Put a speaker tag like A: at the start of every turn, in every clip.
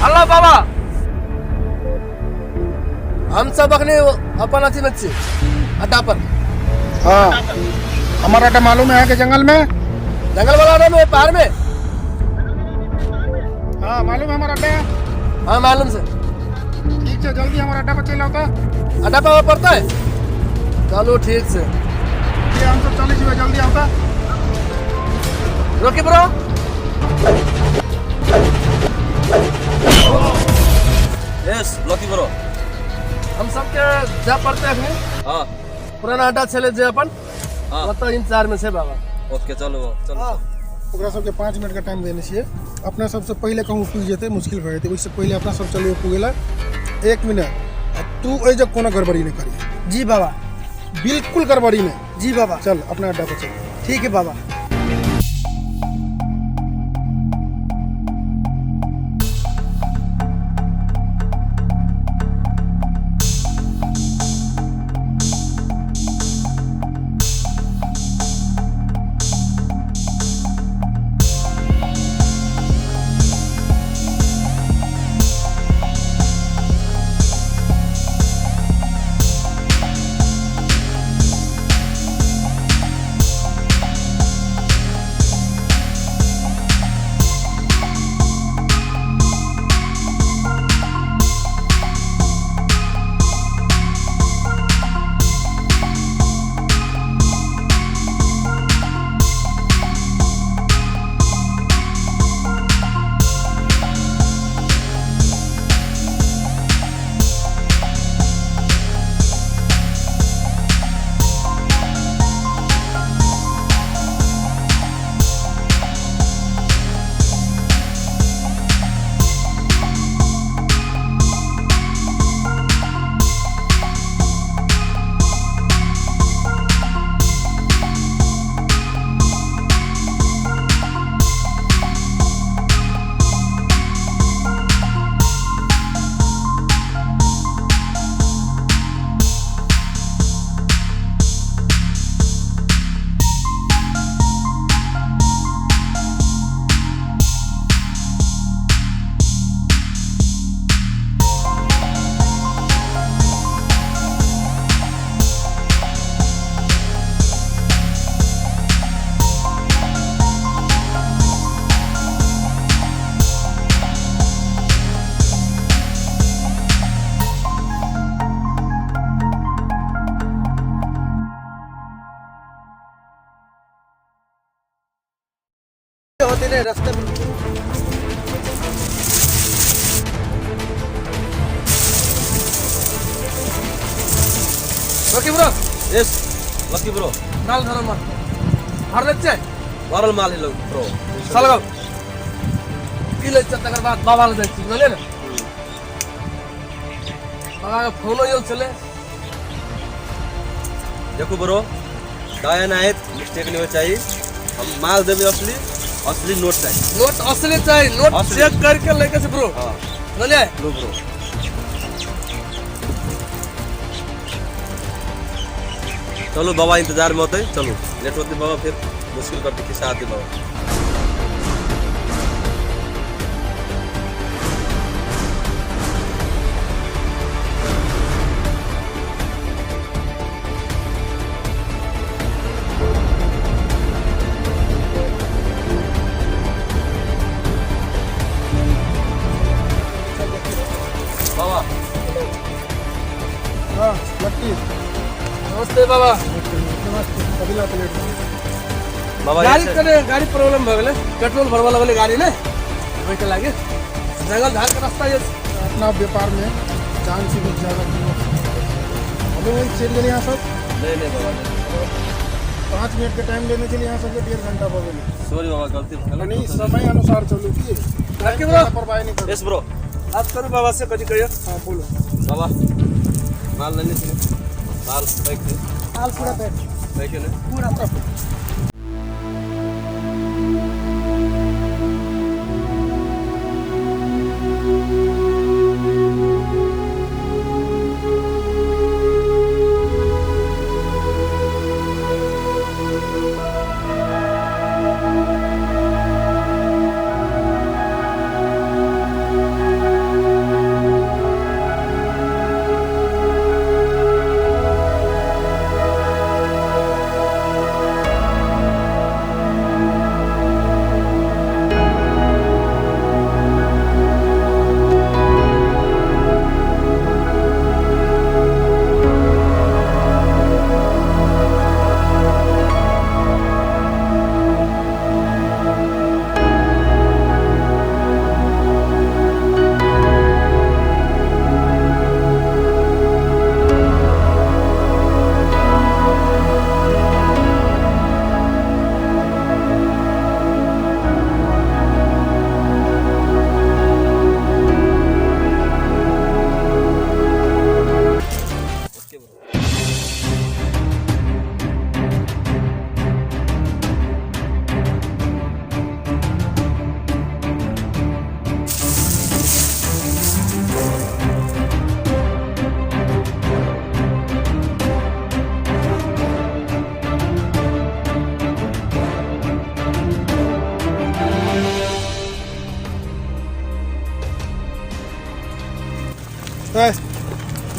A: अल्लाह बाबा हम सब अखने अपन अथी में छी अड्डा पर।
B: हाँ हमारा अड्डा मालूम है कि जंगल में,
A: जंगल वाला अड्डा में, पहाड़ में।
B: हाँ मालूम है हमारा अड्डा।
A: हाँ मालूम से।
B: ठीक है जल्दी हमारा अड्डा पर चला होता।
A: अड्डा पर पड़ता है, चलो ठीक से।
B: ये हम सब चले जी जल्दी आता।
A: रोकी ब्रो।
C: Yes lucky bro.
A: हम सब के जा पड़ते हैं
C: हाँ
A: पुराना अड्डा चले जे अपन।
C: हाँ
A: मतलब इंतजार में से बाबा।
C: ओके चलो चलो।
B: ओकरा सबके 5 मिनट का टाइम देने चाहिए। अपना सबसे पहले कहूँ पूछ जेते मुश्किल भए जेते, उससे पहले अपना सब चलिए पूगेला 1 मिनट। तू ऐसे कोनो गड़बड़ी नहीं करी।
A: जी बाबा।
B: बिल्कुल गड़बड़ी नहीं।
A: जी बाबा।
B: चल अपना अड्डा पर चल।
A: ठीक है बाबा। होते ने रास्ते में। रोकी ब्रो।
C: Yes lucky bro.
A: नाल धरो मत हर लेचे
C: वारल माल हिलो ब्रो।
A: चलो की ले तकर बाद बाबा ले जाई बोले ना। बाबा का फोन यो चले।
C: देखो ब्रो दाया नायत मिस्टेक नहीं हो चाहिए। हम माल देवे असली असली नोट चाहिए।
A: नोट असली चाहिए। नोट
C: असली।
A: चेक करके लेके से ब्रो।
C: हाँ
A: बोले
C: लो ब्रो। चलो बाबा इंतजार में होते हैं। चलो लेट होते बाबा फिर मुश्किल करते किसा आते बाबा। बाबा
B: हाँ लक्की
A: नमस्ते बाबा।
B: नमस्ते। कभी लाते लेट
C: बाबा
A: गाड़ी
C: ऐसे-
A: करे गाड़ी प्रॉब्लम भ गेले। पेट्रोल भरवा लगले गाड़ी ने बैठे लागे जंगल झाड़ के रास्ता ये।
B: अपना व्यापार में जान से भी ज़्यादा हमें वही चल गए यहाँ सब।
C: नहीं बाबा नहीं।
B: 5 मिनट का टाइम लेने के लिए यहाँ सब 1.5 घंटा हो गया।
C: सॉरी बाबा गलती
B: नहीं समय अनुसार चलो कि
A: लकी ब्रो।
B: लापरवाही नहीं करो।
C: Yes bro.
A: बात करो बाबा से कभी कहियो।
B: हाँ बोलो।
C: बाबा माल लेने के लिए माल पैक थे
B: हाल पूरा पैक
C: पैक है ना।
B: पूरा पैक।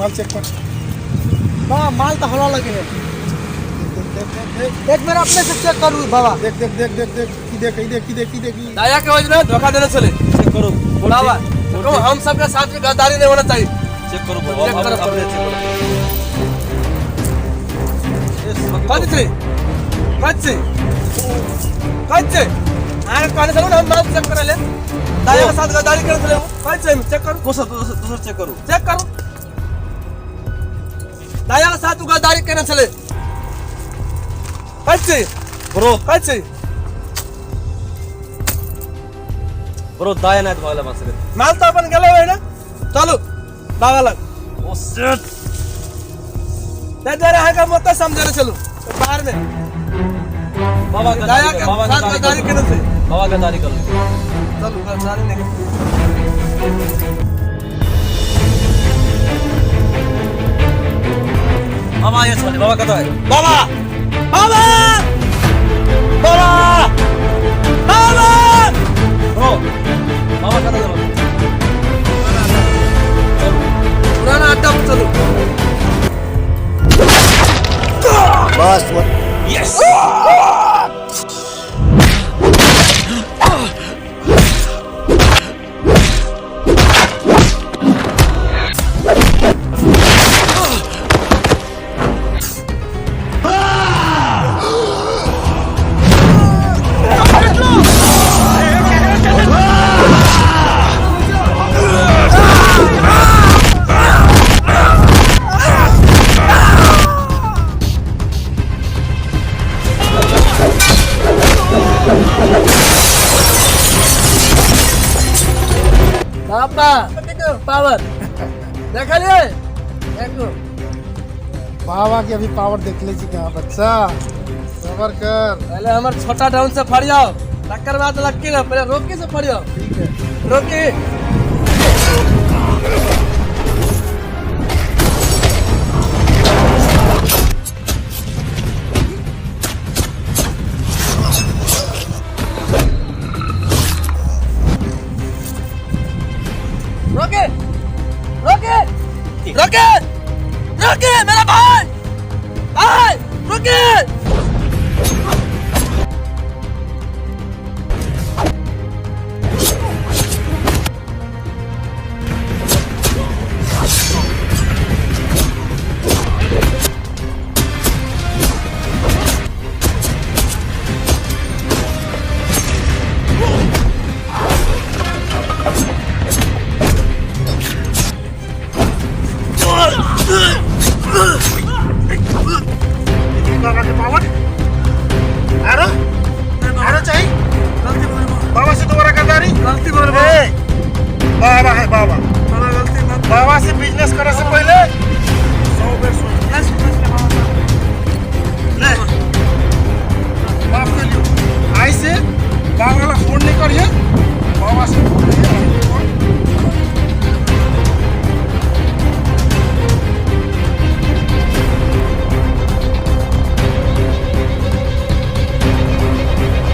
B: माल चेक कर।
D: बाबा माल तो हवा लगे है।
B: देख
D: एक बार अपने से चेक करूँ बाबा।
B: देख देख देख देख देख की देख की देख की देख की देख की।
A: दाया के वजह में धोखा देने चले
C: चेक करो
A: बाबा देखो हम सबके साथ में गद्दारी नहीं होना चाहिए
C: चेक करो
A: चेक
C: अब
A: करो।
C: अपने चेक करो ये समझ
A: कौन से आगे कहने चलो ना हम माल चेक करा ले दाया के साथ गद्दारी करने चले कौन से चेक करो
C: दूसरा चेक करो
A: चेक करो दाया के साथ गद्दारी करने चले
C: ब्रो
A: कैसे
C: ब्रो दाया नाही धोवायला माणसं
A: माल तो अपन गेलो है ना चलो बाबा लग
C: ओ शिट
A: ते जरा है का मत समझे चलो बाहर में
C: बाबा
A: दाया के साथ गद्दारी करने से
C: बाबा गद्दारी कर लो
A: चलो गद्दारी नहीं
C: बाबा ये साले बाबा कहाँ है
A: बाबा बाबा बाबा बाबा
C: ब्रो बाबा कहाँ है
A: पुराना अड्डा पे चलो बाबा पावर देखा लिए देखो
B: बाबा की अभी पावर देख लीजिए क्या बच्चा सबर कर।
A: पहले हमारे छोटा डाउन से फट जाओ टक्कर बात लग ना पहले रोकी से फट जाओ
B: ठीक है
A: रोकी रोके रोके रोके रोके मेरा भाई भाई रोके